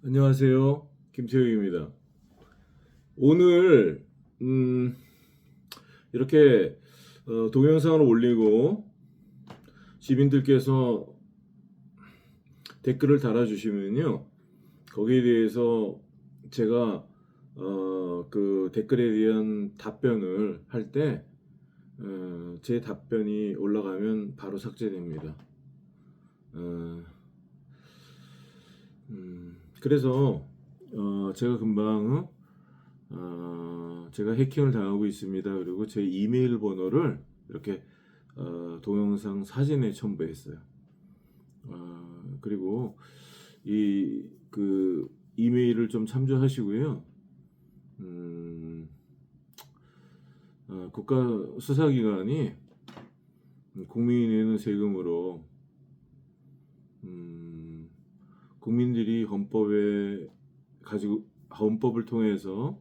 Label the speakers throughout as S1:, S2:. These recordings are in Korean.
S1: 안녕하세요. 김태욱입니다. 오늘 이렇게 동영상을 올리고 시민들께서 댓글을 달아주시면요, 거기에 대해서 제가 그 댓글에 대한 답변을 할 때 제 답변이 올라가면 바로 삭제됩니다. 그래서 제가 금방 제가 해킹을 당하고 있습니다. 그리고 제 이메일 번호를 이렇게 동영상 사진에 첨부했어요. 그리고 이 그 이메일을 좀 참조하시고요. 국가 수사기관이 국민이 내는 세금으로 국민들이 헌법을 통해서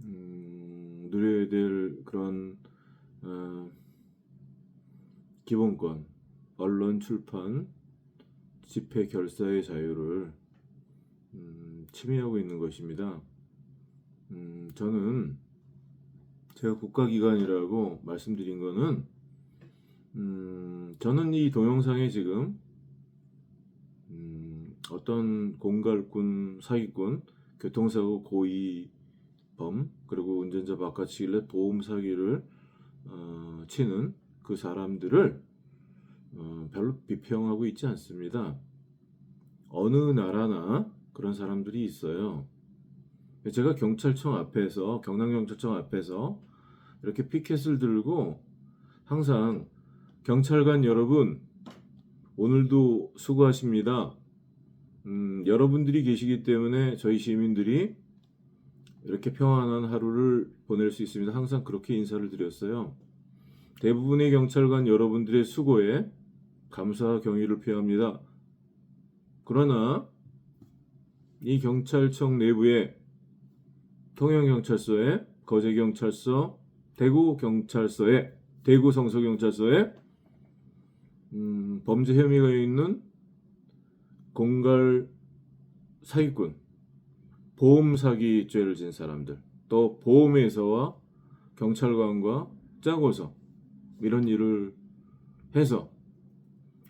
S1: 누려야 될 그런 기본권, 언론, 출판, 집회, 결사의 자유를 침해하고 있는 것입니다. 저는 제가 국가기관이라고 말씀드린 거는 저는 이 동영상에 지금 어떤 공갈꾼, 사기꾼, 교통사고 고의범, 그리고 운전자 바꿔치기를 보험 사기를 치는 그 사람들을 별로 비평하고 있지 않습니다. 어느 나라나 그런 사람들이 있어요. 제가 경남경찰청 앞에서 이렇게 피켓을 들고 항상 경찰관 여러분, 오늘도 수고하십니다. 여러분들이 계시기 때문에 저희 시민들이 이렇게 평안한 하루를 보낼 수 있습니다. 항상 그렇게 인사를 드렸어요. 대부분의 경찰관 여러분들의 수고에 감사와 경의를 표합니다. 그러나 이 경찰청 내부에 통영경찰서에, 거제경찰서, 대구경찰서에, 대구성서경찰서에 범죄 혐의가 있는 공갈 사기꾼, 보험 사기죄를 진 사람들, 또 보험회사와 경찰관과 짜고서 이런 일을 해서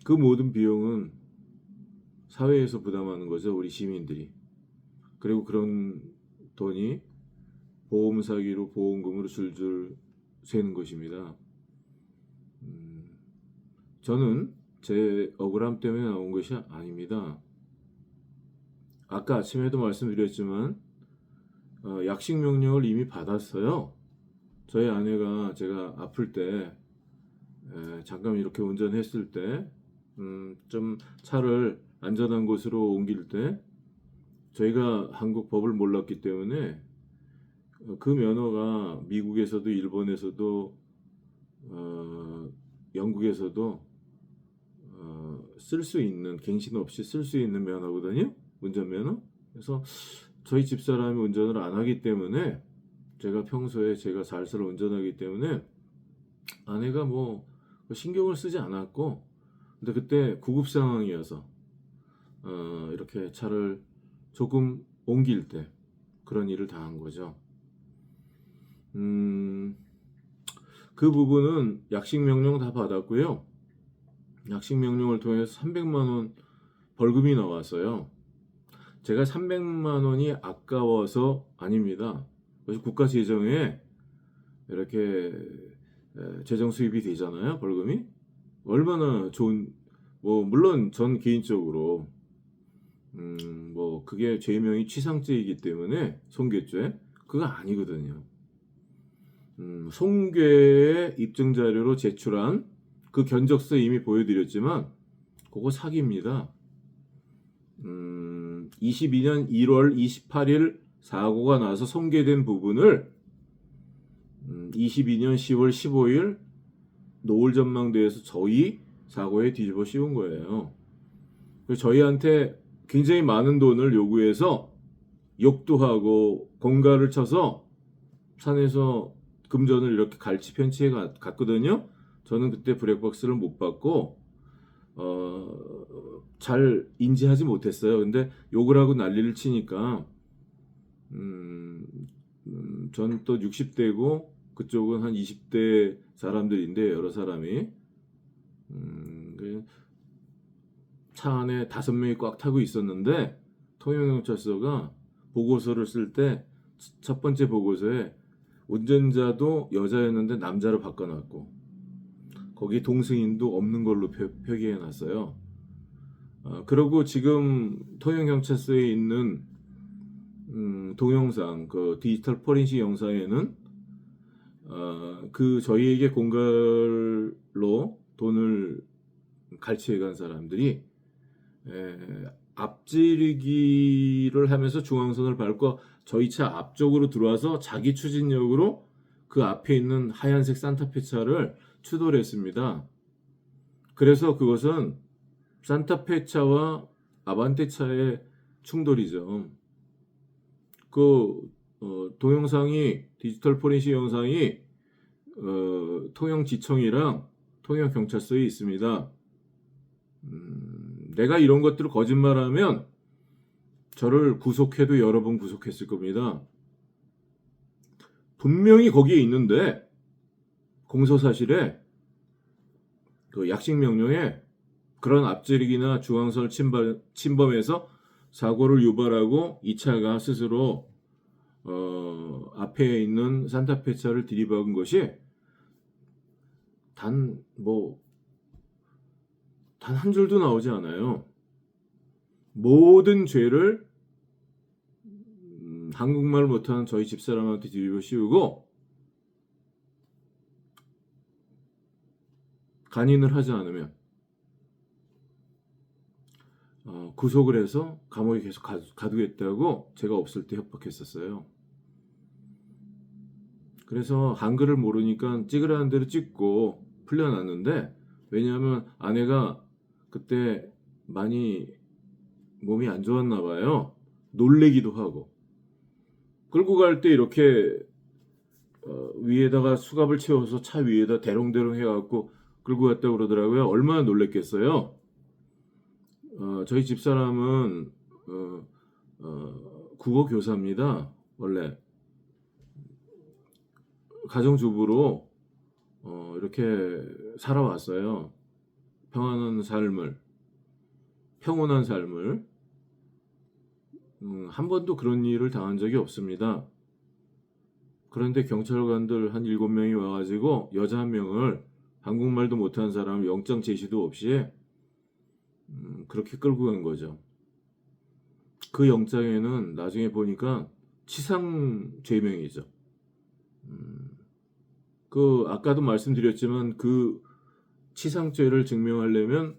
S1: 그 모든 비용은 사회에서 부담하는 거죠, 우리 시민들이. 그리고 그런 돈이 보험 사기로 보험금으로 줄줄 새는 것입니다. 저는 제 억울함 때문에 나온 것이 아닙니다. 아까 아침에도 말씀드렸지만 약식 명령을 이미 받았어요. 저희 아내가 제가 아플 때 잠깐 이렇게 운전했을 때 좀 차를 안전한 곳으로 옮길 때 저희가 한국 법을 몰랐기 때문에 그 면허가 미국에서도 일본에서도 영국에서도 쓸 수 있는, 갱신 없이 쓸 수 있는 면허거든요, 운전면허. 그래서 저희 집사람이 운전을 안 하기 때문에 제가 평소에 제가 살살 운전하기 때문에 아내가 뭐 신경을 쓰지 않았고, 근데 그때 구급 상황이어서 이렇게 차를 조금 옮길 때 그런 일을 당한 거죠. 그 부분은 약식 명령 다 받았고요. 약식 명령을 통해서 300만 원 벌금이 나왔어요. 제가 300만 원이 아까워서 아닙니다. 그래서 국가 재정에 이렇게 재정 수입이 되잖아요, 벌금이. 얼마나 좋은, 뭐 물론 전 개인적으로 뭐 그게 죄명이 취상죄이기 때문에 손괴죄 그거 아니거든요. 손괴의 입증 자료로 제출한 그 견적서 이미 보여드렸지만 그거 사기입니다. 22년 1월 28일 사고가 나서 손괴된 부분을 22년 10월 15일 노을 전망대에서 저희 사고에 뒤집어 씌운 거예요. 그래서 저희한테 굉장히 많은 돈을 요구해서 욕도 하고 공갈을 쳐서 산에서 금전을 이렇게 갈치 편취해 갔거든요. 저는 그때 블랙박스를 못 받고 잘 인지하지 못했어요. 근데 욕을 하고 난리를 치니까 저는 또 60대고 그쪽은 한 20대 사람들인데 여러 사람이 차 안에 5명이 꽉 타고 있었는데 통영경찰서가 보고서를 쓸 때 첫 번째 보고서에 운전자도 여자였는데 남자로 바꿔놨고 거기 동승인도 없는 걸로 표기해놨어요. 그리고 지금 통영경찰서에 있는 동영상, 그 디지털 포렌식 영상에는 그 저희에게 공갈로 돈을 갈취해간 사람들이 앞지르기를 하면서 중앙선을 밟고 저희 차 앞쪽으로 들어와서 자기 추진력으로 그 앞에 있는 하얀색 산타페 차를 추돌 했습니다. 그래서 그것은 산타페 차와 아반떼 차의 충돌이죠. 동영상이 디지털 포렌식 영상이 통영지청이랑 통영경찰서에 있습니다. 내가 이런 것들을 거짓말하면 저를 구속해도 여러 번 구속했을 겁니다. 분명히 거기에 있는데 공소사실에 그 약식 명령에 그런 앞지르기나 중앙선을 침범해서 사고를 유발하고 이 차가 스스로 앞에 있는 산타페 차를 들이박은 것이 단 한 줄도 나오지 않아요. 모든 죄를 한국말 못하는 저희 집사람한테 뒤집어 씌우고 간인을 하지 않으면 구속을 해서 감옥에 계속 가두겠다고 제가 없을 때 협박했었어요. 그래서 한글을 모르니까 찍으라는 대로 찍고 풀려났는데 왜냐하면 아내가 그때 많이 몸이 안 좋았나 봐요. 놀래기도 하고 끌고 갈 때 이렇게 위에다가 수갑을 채워서 차 위에다 대롱대롱 해갖고 끌고 갔다고 그러더라고요. 얼마나 놀랬겠어요. 저희 집사람은 국어 교사입니다. 원래 가정주부로 이렇게 살아왔어요. 평온한 삶을 한 번도 그런 일을 당한 적이 없습니다. 그런데 경찰관들 한 7명이 와가지고 여자 한 명을 한국말도 못하는 사람을 영장 제시도 없이 그렇게 끌고 간 거죠. 그 영장에는 나중에 보니까 치상 죄명이죠. 아까도 말씀드렸지만 그 치상죄를 증명하려면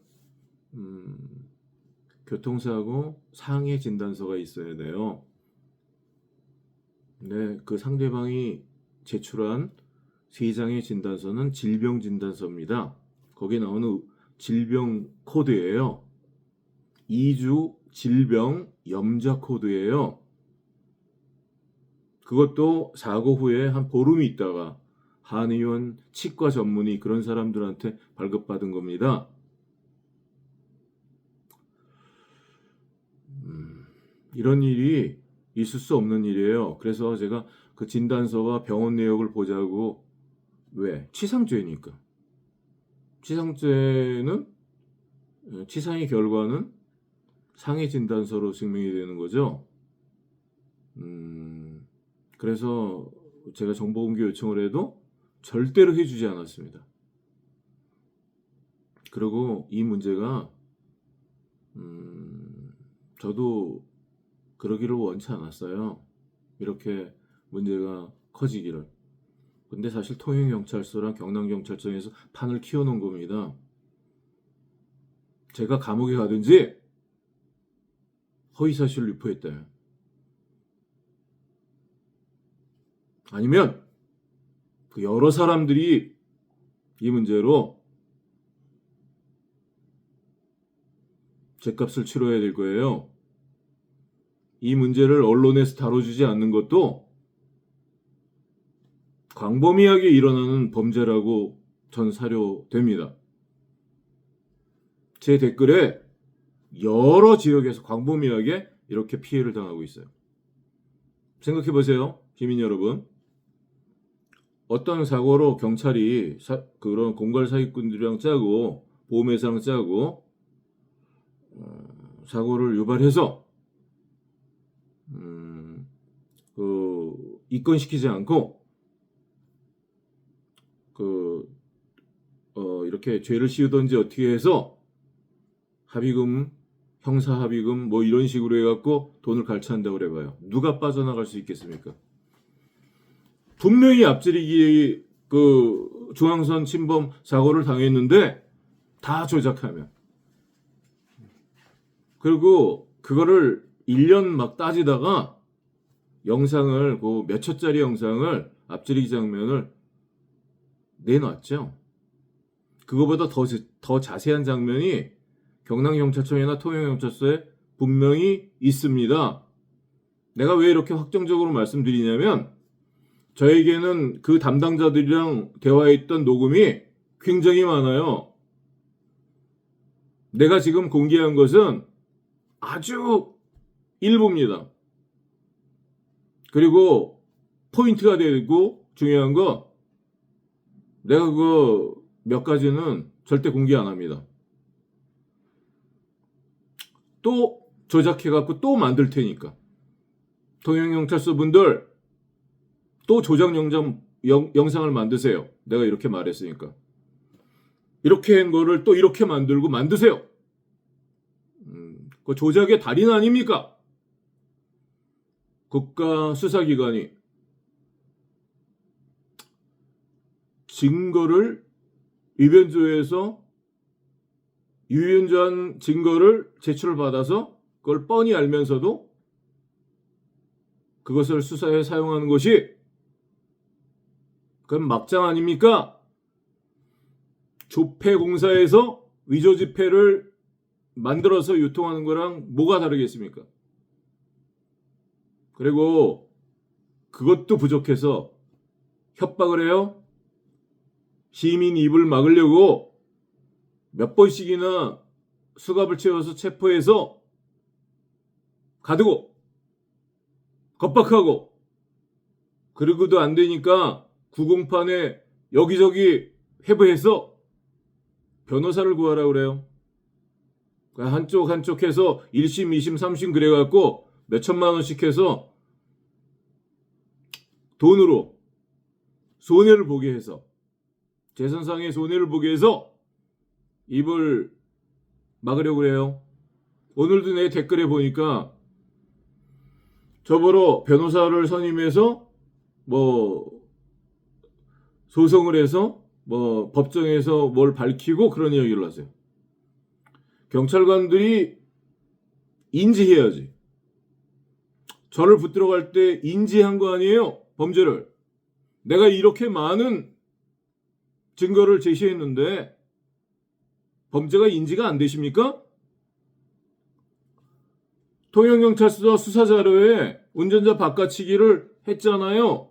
S1: 교통사고 상해 진단서가 있어야 돼요. 네, 그 상대방이 제출한 3장의 진단서는 질병 진단서입니다. 거기에 나오는 질병 코드예요. 2주 질병 염자 코드예요. 그것도 사고 후에 한 보름이 있다가 한의원 치과 전문의 그런 사람들한테 발급받은 겁니다. 이런 일이 있을 수 없는 일이에요. 그래서 제가 그 진단서와 병원 내역을 보자고 왜? 치상죄니까. 치상죄는 치상의 결과는 상해 진단서로 증명이 되는 거죠. 그래서 제가 정보 공개 요청을 해도 절대로 해주지 않았습니다. 그리고 이 문제가 저도 그러기를 원치 않았어요. 이렇게 문제가 커지기를. 근데 사실 통영경찰서랑 경남경찰청에서 판을 키워놓은 겁니다. 제가 감옥에 가든지 허위사실을 유포했다. 아니면 그 여러 사람들이 이 문제로 죗값을 치러야 될 거예요. 이 문제를 언론에서 다뤄주지 않는 것도 광범위하게 일어나는 범죄라고 전 사료됩니다. 제 댓글에 여러 지역에서 광범위하게 이렇게 피해를 당하고 있어요. 생각해 보세요, 시민 여러분. 어떤 사고로 경찰이 그런 공갈 사기꾼들이랑 짜고 보험회사랑 짜고 사고를 유발해서 입건시키지 않고 이렇게 죄를 씌우든지 어떻게 해서 합의금, 형사 합의금 뭐 이런 식으로 해갖고 돈을 갈취한다고 그래봐요. 누가 빠져나갈 수 있겠습니까? 분명히 앞지르기 중앙선 침범 사고를 당했는데 다 조작하면, 그리고 그거를 1년 막 따지다가 영상을 몇 초짜리 영상을 앞지르기 장면을 내놨죠. 그거보다 더 자세한 장면이 경남경찰청이나 통영경찰서에 분명히 있습니다. 내가 왜 이렇게 확정적으로 말씀드리냐면 저에게는 그 담당자들이랑 대화했던 녹음이 굉장히 많아요. 내가 지금 공개한 것은 아주 일부입니다. 그리고 포인트가 되고 중요한 거, 내가 몇 가지는 절대 공개 안 합니다. 또 조작해갖고 또 만들 테니까. 통영경찰서 분들 또 조작 영상을 만드세요. 내가 이렇게 말했으니까. 이렇게 한 거를 또 이렇게 만들고 만드세요. 그 조작의 달인 아닙니까? 국가수사기관이 증거를 위변조에서 유연한 증거를 제출받아서 그걸 뻔히 알면서도 그것을 수사에 사용하는 것이 그건 막장 아닙니까? 조폐공사에서 위조지폐를 만들어서 유통하는 거랑 뭐가 다르겠습니까? 그리고 그것도 부족해서 협박을 해요. 시민 입을 막으려고 몇 번씩이나 수갑을 채워서 체포해서 가두고 겁박하고, 그러고도 안 되니까 구공판에 여기저기 회부해서 변호사를 구하라 그래요. 한쪽 해서 1심, 2심, 3심 그래갖고 몇 천만 원씩 해서 돈으로 손해를 보게 해서, 재산상의 손해를 보게 해서 입을 막으려고 그래요. 오늘도 내 댓글에 보니까 저보러 변호사를 선임해서 소송을 해서 법정에서 뭘 밝히고 그런 이야기를 하세요. 경찰관들이 인지해야지. 저를 붙들어 갈 때 인지한 거 아니에요? 범죄를. 내가 이렇게 많은 증거를 제시했는데 범죄가 인지가 안 되십니까? 통영경찰서 수사자료에 운전자 바꿔치기를 했잖아요.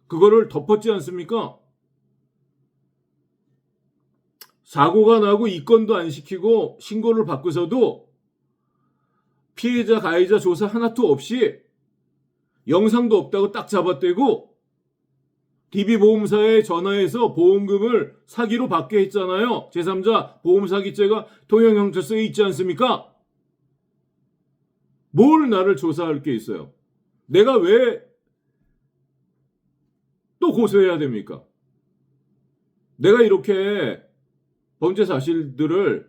S1: 그거를 덮었지 않습니까? 사고가 나고 입건도 안 시키고 신고를 받고서도 피해자 가해자 조사 하나도 없이 영상도 없다고 딱 잡아떼고 DB보험사에 전화해서 보험금을 사기로 받게 했잖아요. 제3자 보험사기죄가 통영경찰서에 있지 않습니까? 뭘 나를 조사할 게 있어요? 내가 왜 또 고소해야 됩니까? 내가 이렇게 범죄 사실들을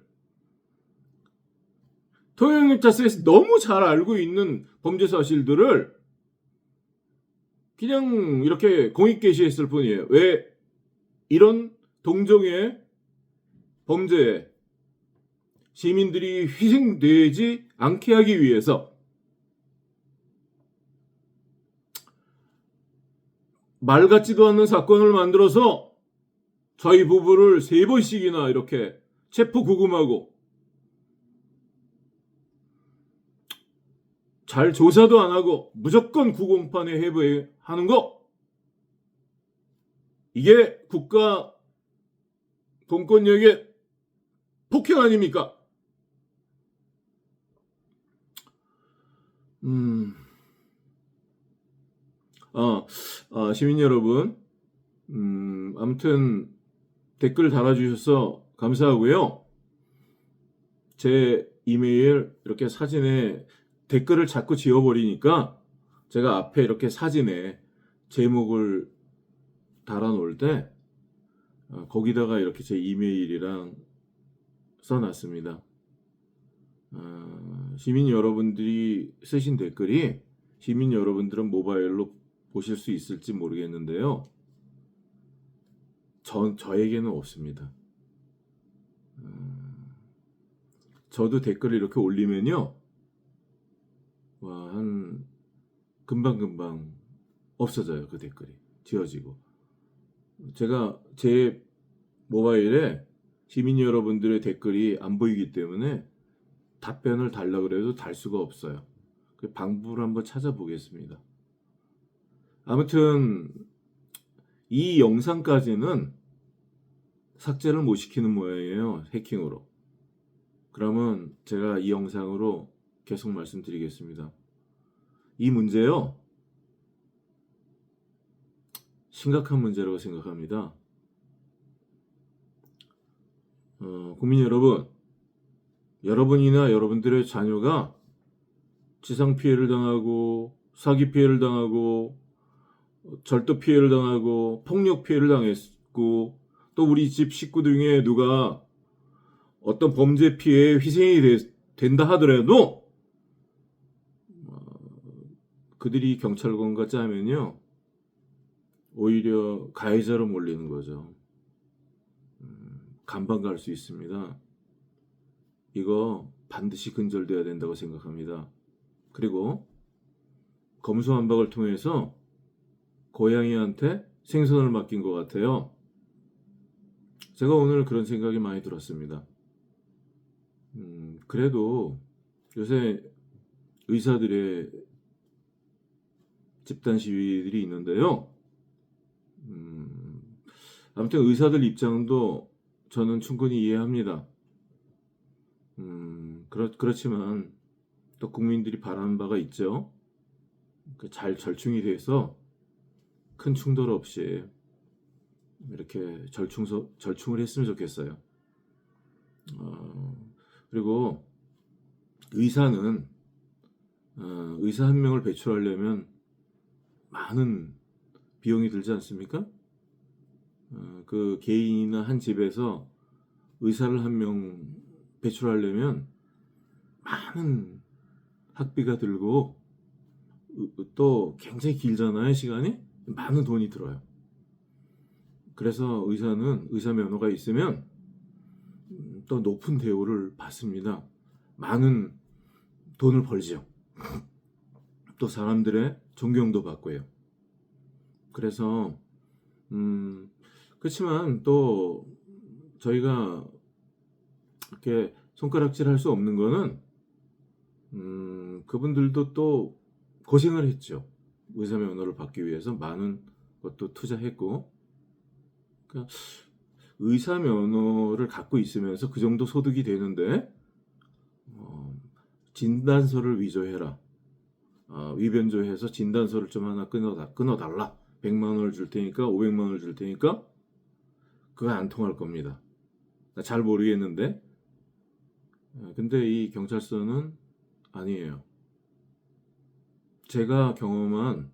S1: 통영경찰서에서 너무 잘 알고 있는 범죄 사실들을 그냥 이렇게 공익 게시했을 뿐이에요. 왜 이런 동종의 범죄에 시민들이 희생되지 않게 하기 위해서 말 같지도 않는 사건을 만들어서 저희 부부를 3번씩이나 이렇게 체포 구금하고 잘 조사도 안 하고 무조건 구공판에 회부하는 거, 이게 국가 공권력의 폭행 아닙니까? 음, 시민 여러분, 아무튼 댓글 달아주셔서 감사하고요. 제 이메일 이렇게 사진에 댓글을 자꾸 지워버리니까 제가 앞에 이렇게 사진에 제목을 달아놓을 때 거기다가 이렇게 제 이메일이랑 써놨습니다. 시민 여러분들이 쓰신 댓글이 시민 여러분들은 모바일로 보실 수 있을지 모르겠는데요. 저에게는 없습니다. 저도 댓글을 이렇게 올리면요. 금방금방 없어져요. 그 댓글이. 지워지고. 제가 제 모바일에 시민 여러분들의 댓글이 안 보이기 때문에 답변을 달라 그래도 달 수가 없어요. 그 방법을 한번 찾아보겠습니다. 아무튼 이 영상까지는 삭제를 못 시키는 모양이에요. 해킹으로. 그러면 제가 이 영상으로 계속 말씀드리겠습니다. 이 문제요. 심각한 문제라고 생각합니다. 국민 여러분, 여러분이나 여러분들의 자녀가 지상 피해를 당하고 사기 피해를 당하고 절도 피해를 당하고 폭력 피해를 당했고 또 우리 집 식구들 중에 누가 어떤 범죄 피해에 희생이 된다 하더라도 그들이 경찰관과 짜면요 오히려 가해자로 몰리는 거죠. 감방 갈 수 있습니다. 이거 반드시 근절돼야 된다고 생각합니다. 그리고 검수완박을 통해서 고양이한테 생선을 맡긴 것 같아요. 제가 오늘 그런 생각이 많이 들었습니다. 그래도 요새 의사들의 집단 시위들이 있는데요. 아무튼 의사들 입장도 저는 충분히 이해합니다. 그렇지만 또 국민들이 바라는 바가 있죠. 잘 절충이 돼서 큰 충돌 없이 이렇게 절충을 했으면 좋겠어요. 그리고 의사는 의사 한 명을 배출하려면 많은 비용이 들지 않습니까? 그 개인이나 한 집에서 의사를 한 명 배출하려면 많은 학비가 들고 또 굉장히 길잖아요, 시간이. 많은 돈이 들어요. 그래서 의사는 의사 면허가 있으면 또 높은 대우를 받습니다. 많은 돈을 벌죠. 또 사람들의 존경도 받고요. 그래서 그렇지만 또 저희가 이렇게 손가락질 할 수 없는 거는 그분들도 또 고생을 했죠. 의사 면허를 받기 위해서 많은 것도 투자했고 그러니까 의사 면허를 갖고 있으면서 그 정도 소득이 되는데 진단서를 위조해라. 위변조해서 진단서를 좀 하나 끊어달라. 100만 원을 줄 테니까 500만 원을 줄 테니까 그거 안 통할 겁니다. 잘 모르겠는데 근데 이 경찰서는 아니에요. 제가 경험한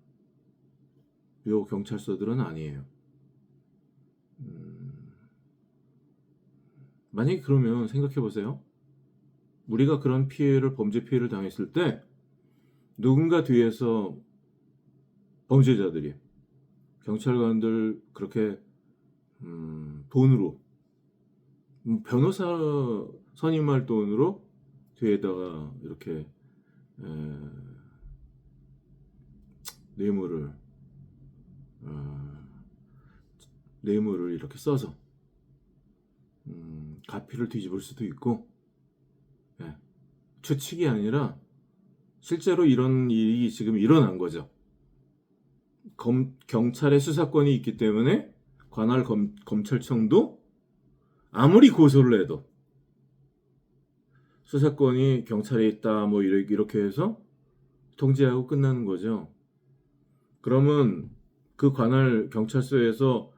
S1: 요 경찰서들은 아니에요. 만약에 그러면 생각해 보세요. 우리가 그런 범죄 피해를 당했을 때 누군가 뒤에서 범죄자들이 경찰관들 그렇게 돈으로 변호사 선임할 돈으로 뒤에다가 이렇게 뇌물을 이렇게 써서 가피를 뒤집을 수도 있고 추측이 아니라 실제로 이런 일이 지금 일어난 거죠. 경찰의 수사권이 있기 때문에 관할 검찰청도 아무리 고소를 해도 수사권이 경찰에 있다 뭐 이렇게 해서 통지하고 끝나는 거죠. 그러면 그 관할 경찰서에서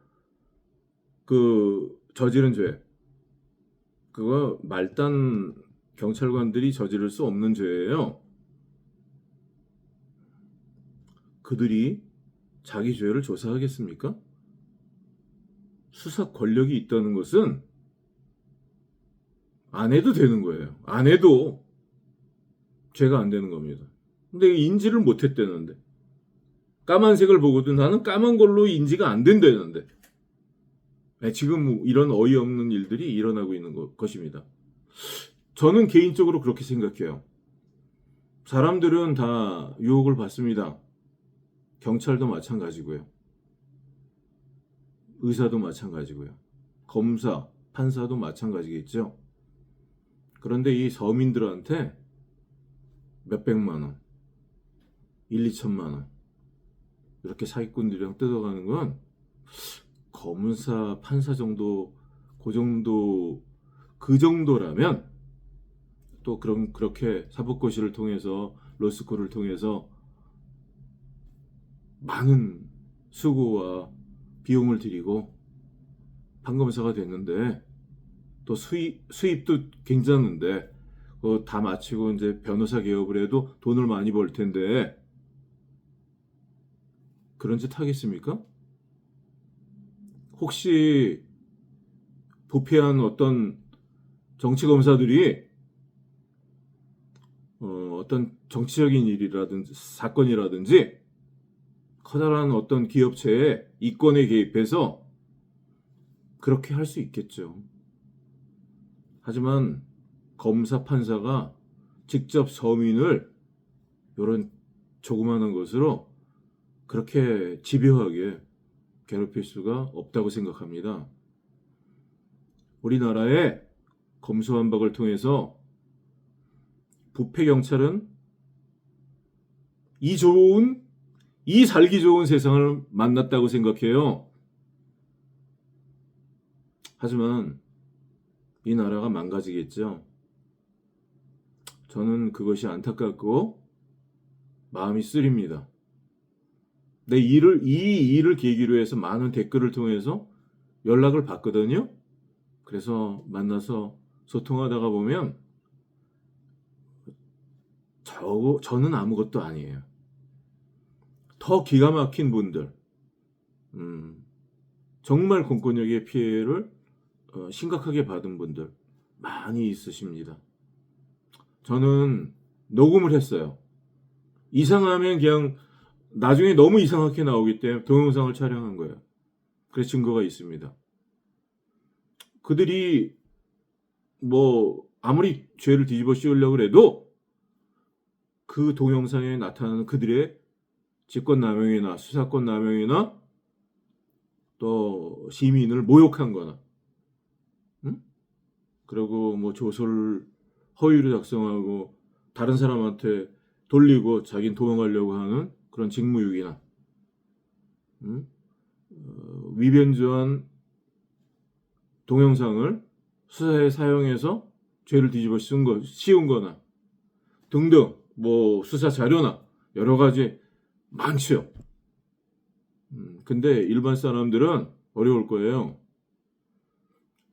S1: 그 저지른 죄, 그거 말단 경찰관들이 저지를 수 없는 죄예요. 그들이 자기 죄를 조사하겠습니까? 수사 권력이 있다는 것은 안 해도 되는 거예요. 안 해도 죄가 안 되는 겁니다. 근데 인지를 못했다는데, 까만색을 보고도 나는 까만 걸로 인지가 안 된다는데, 지금 이런 어이없는 일들이 일어나고 있는 것입니다. 저는 개인적으로 그렇게 생각해요. 사람들은 다 유혹을 받습니다. 경찰도 마찬가지고요. 의사도 마찬가지고요. 검사, 판사도 마찬가지겠죠. 그런데 이 서민들한테 몇백만 원, 1, 2천만 원 이렇게 사기꾼들이랑 뜯어가는 건 검사, 판사 정도, 그 정도라면 또 그렇게 사법고시를 통해서 로스쿨을 통해서 많은 수고와 비용을 들이고 판검사가 됐는데 또 수입도 괜찮은데 그거 다 마치고 이제 변호사 개업을 해도 돈을 많이 벌 텐데 그런 짓 하겠습니까? 혹시 부패한 어떤 정치검사들이 어떤 정치적인 일이라든지 사건이라든지 커다란 어떤 기업체의 이권에 개입해서 그렇게 할 수 있겠죠. 하지만 검사, 판사가 직접 서민을 이런 조그마한 것으로 그렇게 집요하게 괴롭힐 수가 없다고 생각합니다. 우리나라의 검수완박을 통해서 부패 경찰은 이 살기 좋은 세상을 만났다고 생각해요. 하지만 이 나라가 망가지겠죠. 저는 그것이 안타깝고 마음이 쓰립니다. 이 일을 계기로 해서 많은 댓글을 통해서 연락을 받거든요. 그래서 만나서 소통하다가 보면 저는 아무것도 아니에요. 더 기가 막힌 분들, 정말 공권력의 피해를 심각하게 받은 분들 많이 있으십니다. 저는 녹음을 했어요. 이상하면 그냥 나중에 너무 이상하게 나오기 때문에 동영상을 촬영한 거예요. 그래서 증거가 있습니다. 그들이 아무리 죄를 뒤집어 씌우려고 해도 그 동영상에 나타나는 그들의 직권남용이나 수사권남용이나 또 시민을 모욕한 거나 그리고 조서를 허위로 작성하고 다른 사람한테 돌리고 자기는 도망가려고 하는 그런 직무유기나 위변조한 동영상을 수사에 사용해서 죄를 뒤집어 씌운 거나 등등 수사 자료나 여러 가지 많죠. 근데 일반 사람들은 어려울 거예요.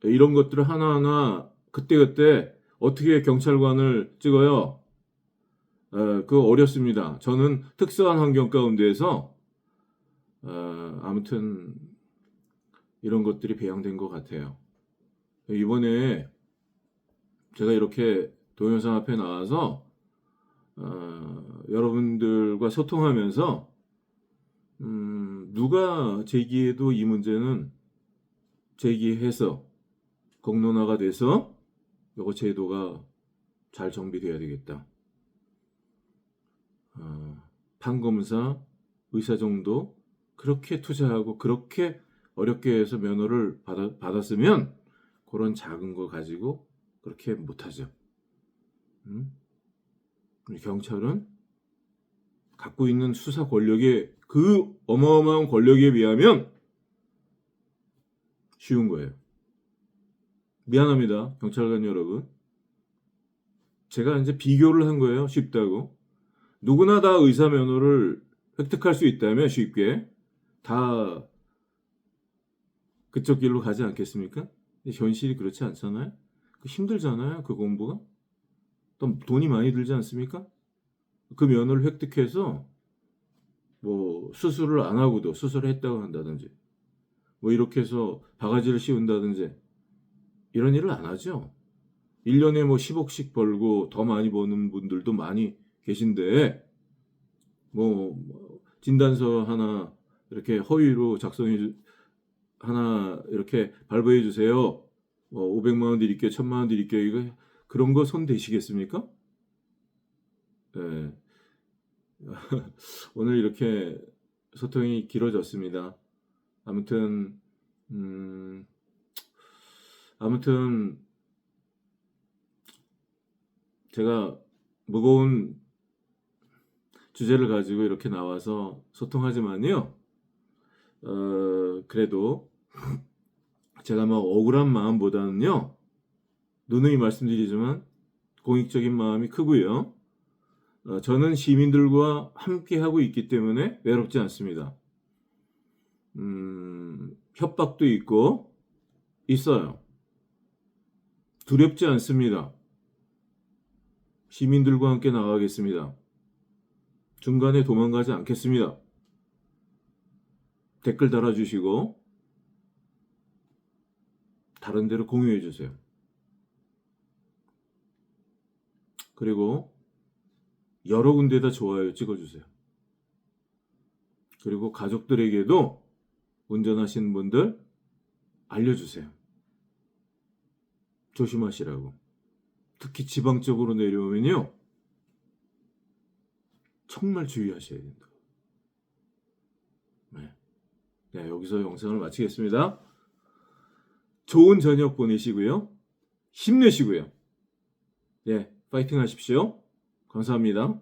S1: 이런 것들을 하나하나 그때그때 어떻게 경찰관을 찍어요? 그거 어렵습니다. 저는 특수한 환경 가운데에서 아무튼 이런 것들이 배양된 것 같아요. 이번에 제가 이렇게 동영상 앞에 나와서 여러분들과 소통하면서 누가 제기해도 이 문제는 제기해서 공론화가 돼서 이거 제도가 잘 정비돼야 되겠다. 판검사, 의사 정도 그렇게 투자하고 그렇게 어렵게 해서 면허를 받았으면 그런 작은 거 가지고 그렇게 못하죠. 경찰은 갖고 있는 수사 권력의 그 어마어마한 권력에 비하면 쉬운 거예요. 미안합니다, 경찰관 여러분. 제가 이제 비교를 한 거예요. 쉽다고. 누구나 다 의사 면허를 획득할 수 있다면 쉽게 다 그쪽 길로 가지 않겠습니까? 근데 현실이 그렇지 않잖아요. 힘들잖아요. 그 공부가. 또 돈이 많이 들지 않습니까? 그 면허를 획득해서 뭐 수술을 안 하고도 수술을 했다고 한다든지 뭐 이렇게 해서 바가지를 씌운다든지 이런 일을 안 하죠. 1년에 뭐 10억씩 벌고 더 많이 버는 분들도 많이 계신데 뭐 진단서 하나 이렇게 허위로 하나 이렇게 발부해 주세요. 뭐 500만 원 드릴게요. 1000만 원 드릴게요. 이거 그런 거 손 대시겠습니까? 네. 오늘 이렇게 소통이 길어졌습니다. 아무튼 음, 아무튼 제가 무거운 주제를 가지고 이렇게 나와서 소통하지만요. 그래도 제가 막 억울한 마음보다는요. 누누이 말씀드리지만 공익적인 마음이 크고요. 저는 시민들과 함께 하고 있기 때문에 외롭지 않습니다. 협박도 있고 있어요. 두렵지 않습니다. 시민들과 함께 나가겠습니다. 중간에 도망가지 않겠습니다. 댓글 달아주시고 다른 데로 공유해 주세요. 그리고 여러 군데다 좋아요 찍어주세요. 그리고 가족들에게도 운전하시는 분들 알려주세요. 조심하시라고. 특히 지방 쪽으로 내려오면요. 정말 주의하셔야 된다. 네, 여기서 영상을 마치겠습니다. 좋은 저녁 보내시고요. 힘내시고요. 네, 파이팅 하십시오. 감사합니다.